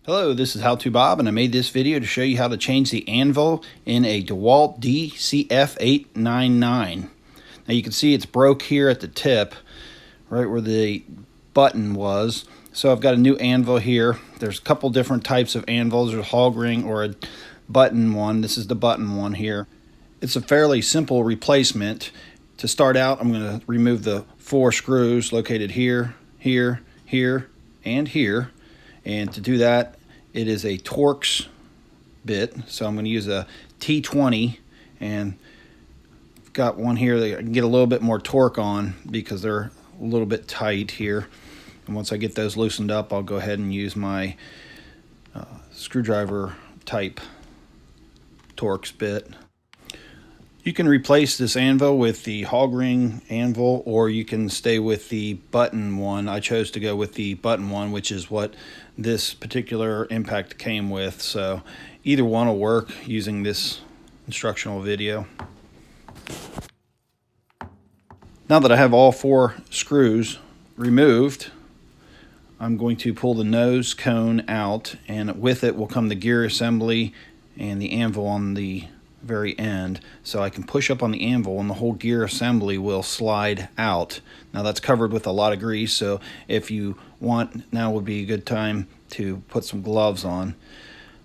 Hello, this is How To Bob, and I made this video to show you how to change the anvil in a Dewalt DCF899. Now you can see it's broke here at the tip, right where the button was. So I've got a new anvil here. There's a couple different types of anvils. There's a hog ring or a button one. This is the button one here. It's a fairly simple replacement. To start out, I'm going to remove the 4 screws located here, here, here, and here. And to do that, it is a Torx bit. So I'm going to use a T20, and I've got one here that I can get a little bit more torque on because they're a little bit tight here. And once I get those loosened up, I'll go ahead and use my screwdriver type Torx bit. You can replace this anvil with the hog ring anvil, or you can stay with the button one. I chose to go with the button one, which is what this particular impact came with. So either one will work using this instructional video. Now that I have all 4 screws removed, I'm going to pull the nose cone out, and with it will come the gear assembly and the anvil on the very end. So I can push up on the anvil and the whole gear assembly will slide out. Now that's covered with a lot of grease, so if you want, now would be a good time to put some gloves on.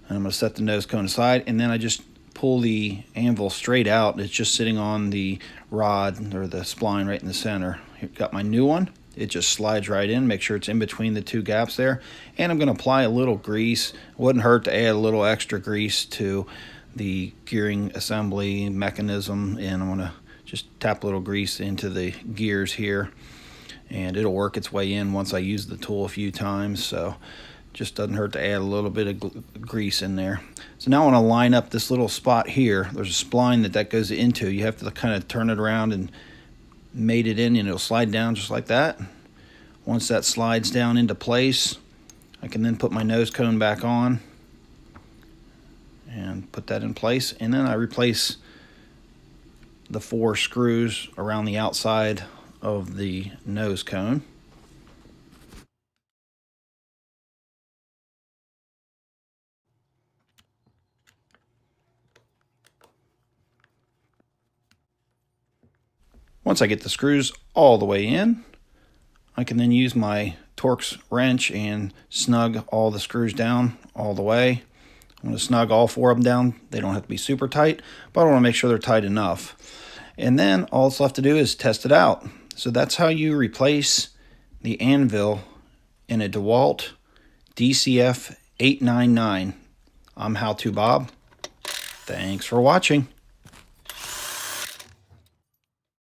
And I'm going to set the nose cone aside, and then I just pull the anvil straight out. It's just sitting on the rod or the spline right in the center. I've got my new one. It just slides right in. Make sure it's in between the 2 gaps there. And I'm going to apply a little grease. It wouldn't hurt to add a little extra grease to the gearing assembly mechanism, and I'm going to just tap a little grease into the gears here, and it'll work its way in once I use the tool a few times. So just doesn't hurt to add a little bit of grease in there. So now I want to line up this little spot here. There's a spline that goes into. You have to kind of turn it around and mate it in, and it'll slide down just like that. Once that slides down into place, I can then put my nose cone back on and put that in place, and then I replace the 4 screws around the outside of the nose cone. Once I get the screws all the way in, I can then use my Torx wrench and snug all the screws down all the way. I'm going to snug all 4 of them down. They don't have to be super tight, but I want to make sure they're tight enough. And then all it's left to do is test it out. So that's how you replace the anvil in a Dewalt DCF899. I'm How To Bob. Thanks for watching.